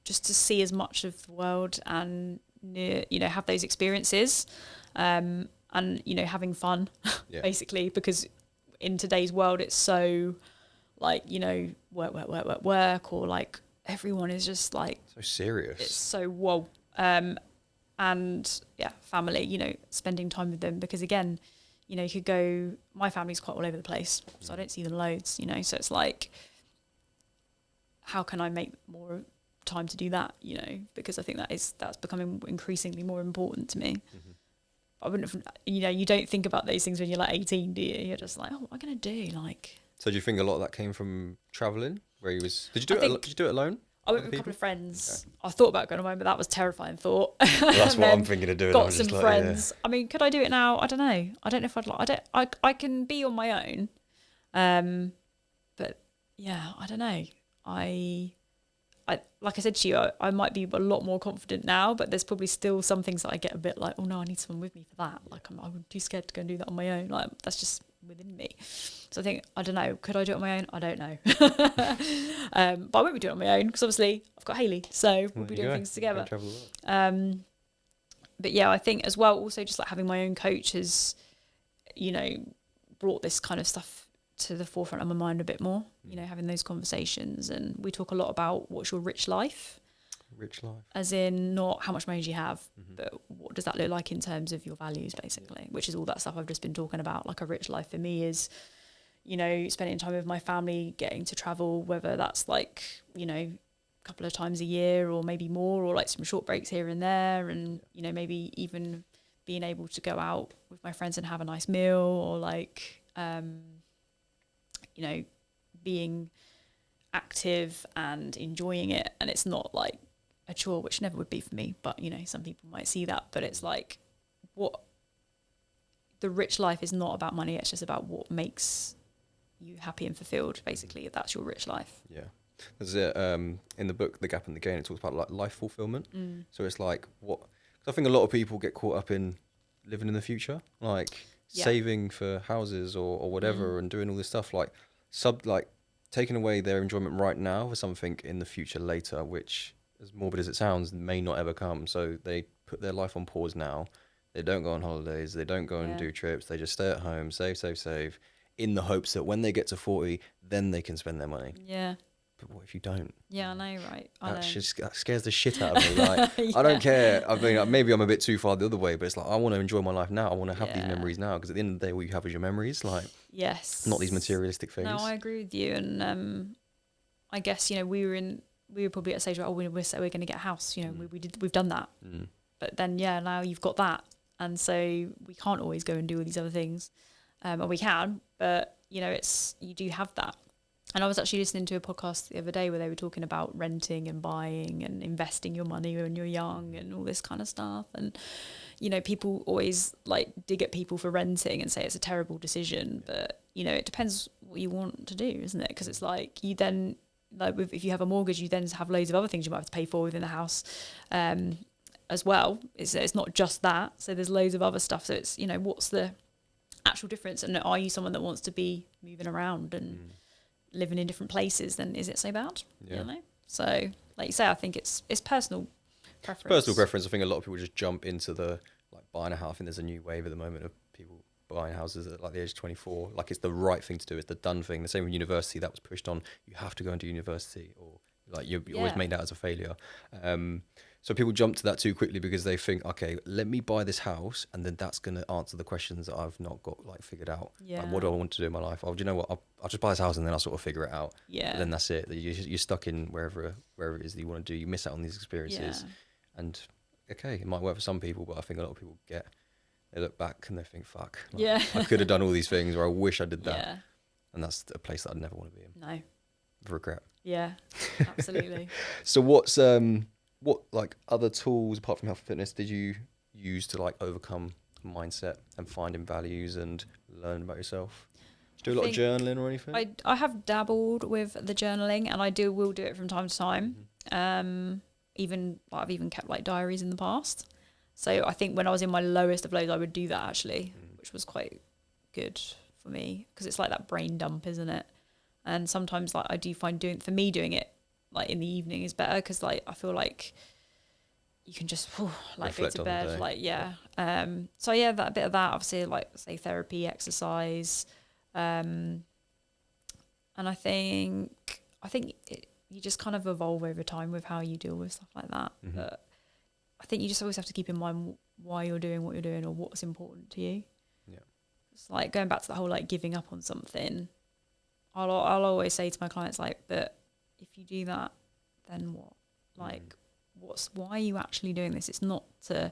just to see as much of the world and, you know, have those experiences. And and, you know, having fun, Yeah. basically, because in today's world, it's so like, you know, work, or like everyone is just like So serious. It's so whoa. And yeah, family, you know, spending time with them, because again, you know, you could go, my family's quite all over the place, so I don't see them loads, you know, so it's like, how can I make more time to do that, you know, because I think that's becoming increasingly more important to me. Mm-hmm. I wouldn't have, you know, you don't think about those things when you're like 18, do you? You're just like, oh, what am I going to do? Like, so do you think a lot of that came from travelling, where you was, did you do it alone? I went with a couple of friends. Okay. I thought about going alone, but that was a terrifying thought. Well, that's what I'm thinking of doing. Got some friends. Yeah. I mean, could I do it now? I don't know. I don't know if I'd like. I can be on my own, but yeah, I don't know. I like I said to you, I might be a lot more confident now, but there's probably still some things that I get a bit like, oh no, I need someone with me for that. Like I'm too scared to go and do that on my own. Like that's just within me. So I think, I don't know, could I do it on my own? I don't know. But I won't be doing it on my own, because obviously I've got Hayley, so we'll be doing things together. But yeah, I think as well, also just like having my own coach has, you know, brought this kind of stuff to the forefront of my mind a bit more, you know, having those conversations. And we talk a lot about what's your rich life. Rich life. As in not how much money do you have, but what does that look like in terms of your values, basically, which is all that stuff I've just been talking about. Like a rich life for me is, you know, spending time with my family, getting to travel, whether that's like, you know, a couple of times a year or maybe more, or like some short breaks here and there. And, you know, maybe even being able to go out with my friends and have a nice meal, or like, you know, being active and enjoying it. And it's not like a chore, which never would be for me, but you know, some people might see that. But it's like, what the rich life is not about money, it's just about what makes you happy and fulfilled, basically. That's your rich life. Yeah, there's in the book The Gap and the Gain, it talks about like life fulfillment. So it's like, what, cause I think a lot of people get caught up in living in the future, like saving for houses or whatever, and doing all this stuff, like taking away their enjoyment right now for something in the future later, which, as morbid as it sounds, may not ever come. So they put their life on pause now. They don't go on holidays. They don't go and do trips. They just stay at home, save, in the hopes that when they get to 40, then they can spend their money. Yeah. But what if you don't? Yeah, I know, right? That scares the shit out of me. Like, I don't care. I mean, maybe I'm a bit too far the other way, but it's like, I want to enjoy my life now. I want to have these memories now, because at the end of the day, all you have is your memories. Like, yes, not these materialistic things. No, I agree with you. And I guess, you know, we were probably at a stage where, we're going to get a house. You know, we've done that. But then, now you've got that. And so we can't always go and do all these other things. Or we can, but, you know, you do have that. And I was actually listening to a podcast the other day where they were talking about renting and buying and investing your money when you're young and all this kind of stuff. And, you know, people always like dig at people for renting and say it's a terrible decision. But, you know, it depends what you want to do, isn't it? Because it's like you then, like if you have a mortgage, you then have loads of other things you might have to pay for within the house as well. It's not just that. So there's loads of other stuff. So it's, you know, what's the actual difference? And are you someone that wants to be moving around and living in different places? Then is it so bad? Yeah. You know? So like you say, I think it's personal preference. Personal preference. I think a lot of people just jump into the like buying a house. I think there's a new wave at the moment of people buying houses at like the age of 24. Like it's the right thing to do. It's the done thing. The same with university. That was pushed on. You have to go into university, or like you always make that as a failure. So people jump to that too quickly because they think, okay, let me buy this house, and then that's going to answer the questions that I've not got like figured out. Yeah. Like, what do I want to do in my life? Oh, do you know what? I'll just buy this house and then I'll sort of figure it out. Yeah. But then that's it. You're stuck in wherever it is that you want to do. You miss out on these experiences. Yeah. And okay, it might work for some people, but I think a lot of people they look back and they think, fuck. Like, I could have done all these things, or I wish I did that. Yeah. And that's a place that I'd never want to be in. No. With regret. Yeah, absolutely. So what like other tools apart from health and fitness did you use to like overcome mindset and finding values and learn about yourself? Do you do a lot of journaling or anything? I have dabbled with the journaling, and I will do it from time to time. I've even kept like diaries in the past. So I think when I was in my lowest of lows, I would do that actually, which was quite good for me, because it's like that brain dump, isn't it? And sometimes like I do find doing it like in the evening is better, because like I feel like you can just like reflect go to on the bed, day. like so yeah, that a bit of that, obviously, like say therapy, exercise, and I think you just kind of evolve over time with how you deal with stuff like that. Mm-hmm. But I think you just always have to keep in mind why you're doing what you're doing or what's important to you. Yeah, it's like going back to the whole like giving up on something. I'll always say to my clients, like, but if you do that, then what? Like, why are you actually doing this? It's not to,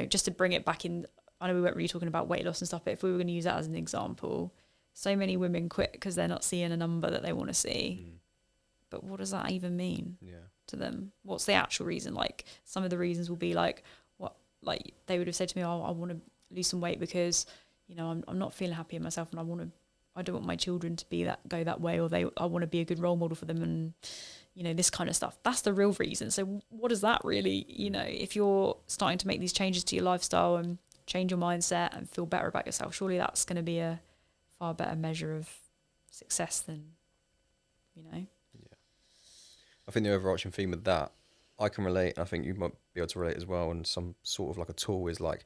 just to bring it back in. I know we weren't really talking about weight loss and stuff, but if we were going to use that as an example, so many women quit because they're not seeing a number that they want to see. But what does that even mean to them? What's the actual reason? Like, some of the reasons will be like, like they would have said to me, oh, I want to lose some weight because, I'm not feeling happy in myself, and I don't want my children to go that way, or I want to be a good role model for them, and this kind of stuff. That's the real reason. So what does that really, if you're starting to make these changes to your lifestyle and change your mindset and feel better about yourself, surely that's going to be a far better measure of success than, Yeah. I think the overarching theme of that, I can relate, and I think you might be able to relate as well, and some sort of like a tool is like,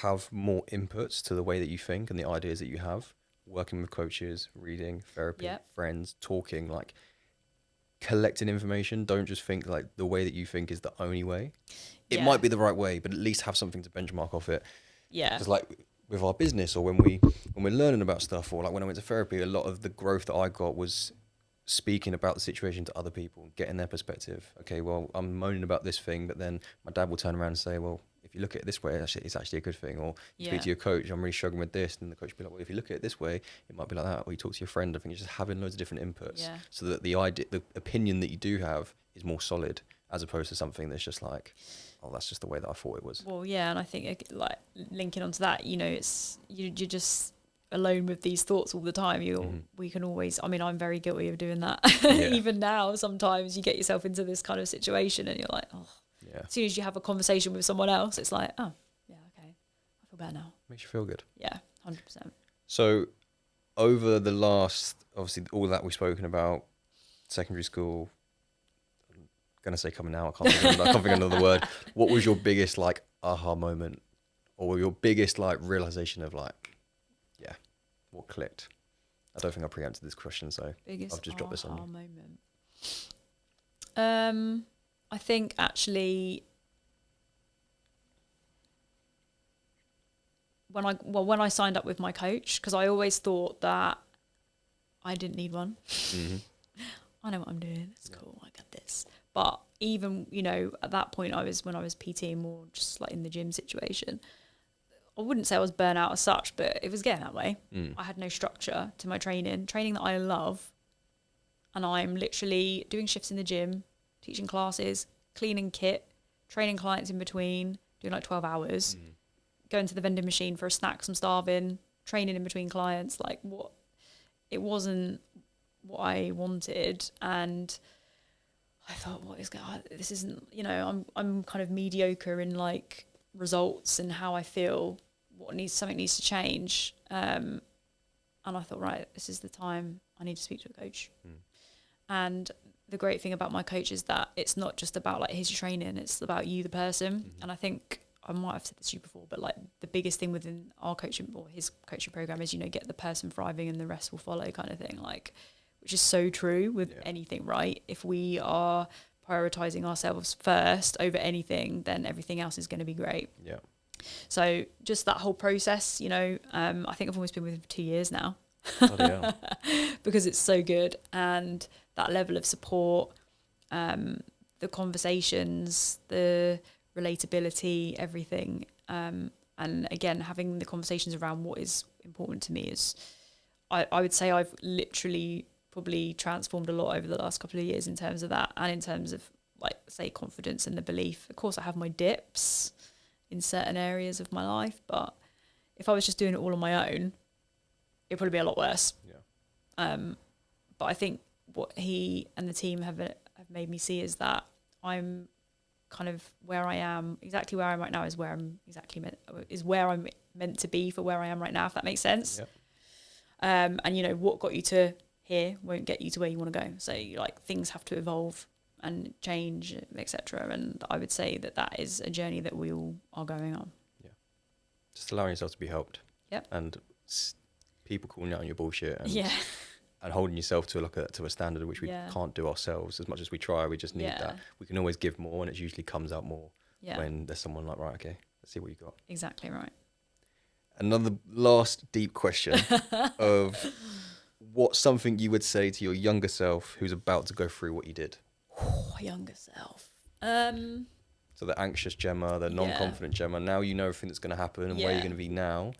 have more inputs to the way that you think and the ideas that you have, working with coaches, reading, therapy, friends, talking, like collecting information. Don't just think like the way that you think is the only way. It might be the right way, but at least have something to benchmark off it. Yeah. Because like with our business, or when we're learning about stuff, or like when I went to therapy, a lot of the growth that I got was speaking about the situation to other people, getting their perspective. Okay, well, I'm moaning about this thing, but then my dad will turn around and say, well, if you look at it this way, it's actually a good thing. Or you speak to your coach, I'm really struggling with this, and the coach will be like, well, if you look at it this way, it might be like that. Or you talk to your friend. I think it's just having loads of different inputs, so that the opinion that you do have is more solid, as opposed to something that's just like, oh, that's just the way that I thought it was. Well, yeah, and I think like linking onto that, it's you're just alone with these thoughts all the time. We can always, I'm very guilty of doing that. Even now, sometimes you get yourself into this kind of situation and you're like, oh, as soon as you have a conversation with someone else, it's like, oh, yeah, okay, I feel better now. Makes you feel good. Yeah, 100%. So over the last, obviously all that we've spoken about, secondary school, I'm going to say coming out, I can't think of another word. What was your biggest like aha moment, or your biggest like realization of like, what clicked? I don't think I preempted this question, so I've just dropped this on you. Moment. I think actually when I signed up with my coach, because I always thought that I didn't need one. I know what I'm doing. It's cool. I got this. But even, at that point, when I was PTing more just like in the gym situation, I wouldn't say I was burnt out as such, but it was getting that way. I had no structure to my training that I love. And I'm literally doing shifts in the gym, teaching classes, cleaning kit, training clients in between, doing like 12 hours, going to the vending machine for a snack 'cause I'm starving, training in between clients. Like it wasn't what I wanted. And I thought, this isn't, I'm kind of mediocre in like results and how I feel. Something needs to change. And I thought, right, this is the time I need to speak to a coach. And the great thing about my coach is that it's not just about like his training, it's about you, the person. And I think I might have said this to you before, but like the biggest thing within our coaching or his coaching program is, get the person thriving and the rest will follow kind of thing, like, which is so true with anything, right? If we are prioritizing ourselves first over anything, then everything else is going to be great. Yeah. So just that whole process, I think I've almost been with him for 2 years now. Because it's so good, and that level of support, the conversations, the relatability, everything, and again having the conversations around what is important to me is, I would say I've literally probably transformed a lot over the last couple of years in terms of that, and in terms of like say confidence and the belief. Of course I have my dips in certain areas of my life, but if I was just doing it all on my own, it'd probably be a lot worse. But I think what he and the team have made me see is that I'm kind of where I am, exactly where I am right now is where I'm meant to be for where I am right now, if that makes sense. And what got you to here won't get you to where you want to go. So like things have to evolve. and change, etc. And I would say that is a journey that we all are going on. Yeah, just allowing yourself to be helped. Yep. And people calling out on your bullshit. And yeah. And holding yourself to a standard which we can't do ourselves as much as we try. We just need that. We can always give more, and it usually comes out more when there's someone like, right, okay, let's see what you got. Exactly right. Another last deep question of what's something you would say to your younger self who's about to go through what you did? Younger self. So the anxious Gemma, the non-confident Gemma, now you know everything that's going to happen and where you're going to be now.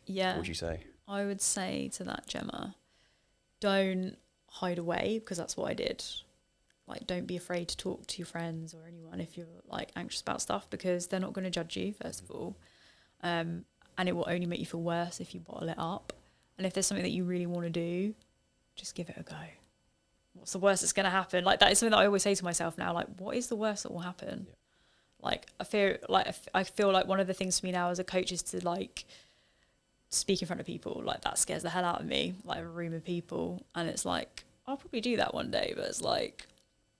Yeah. What would you say? I would say to that Gemma, don't hide away, because that's what I did. Like, don't be afraid to talk to your friends or anyone if you're like anxious about stuff, because they're not going to judge you, first of all. And it will only make you feel worse if you bottle it up. And if there's something that you really want to do, just give it a go. What's the worst that's going to happen? Like, that is something that I always say to myself now, like, what is the worst that will happen? Yeah. Like, I feel like one of the things for me now as a coach is to like speak in front of people. Like, that scares the hell out of me, like a room of people. And it's like, I'll probably do that one day, but it's like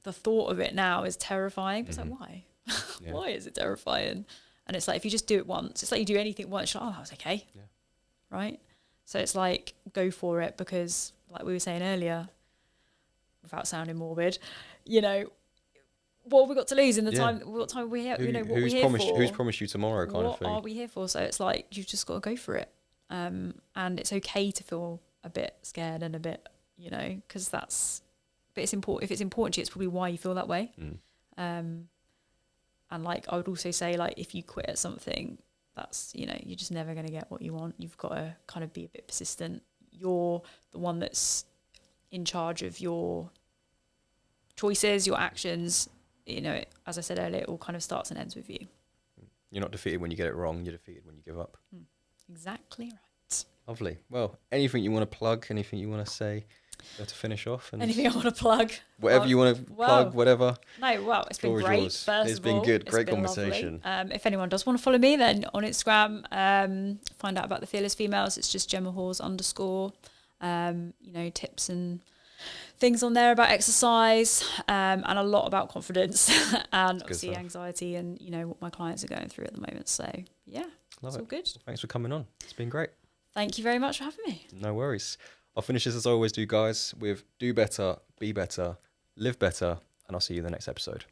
the thought of it now is terrifying. It's like, why? Why is it terrifying? And it's like, if you just do it once, it's like you do anything once, you're like, oh, that was okay. Yeah. Right? So it's like, go for it, because like we were saying earlier, without sounding morbid, you know, what have we got to lose in the time? What time are we here? You know, what we're here for? Who's promised you tomorrow, kind of thing? What are we here for? So it's like, you've just got to go for it. And it's okay to feel a bit scared and a bit, you know, because that's, but it's important. If it's important to you, it's probably why you feel that way. And like, I would also say, like, if you quit at something, that's, you know, you're just never going to get what you want. You've got to kind of be a bit persistent. You're the one that's in charge of your choices, your actions. You know, as I said earlier, it all kind of starts and ends with you. You're not defeated when you get it wrong. You're defeated when you give up. Exactly right. Lovely. Well, anything you want to plug, anything you want to say to finish off? And anything I want to plug? Whatever you want to plug, whatever. No, well, it's been great. Yours. It's been good. Great conversation. If anyone does want to follow me, then on Instagram, find out about the Fearless Females. It's just Gemma Hawes _. You know, tips and things on there about exercise, and a lot about confidence and obviously anxiety, and you know what my clients are going through at the moment. So yeah, it's all good. Well, thanks for coming on. It's been great. Thank you very much for having me. No worries. I'll finish this as I always do, guys, with do better, be better, live better, and I'll see you in the next episode.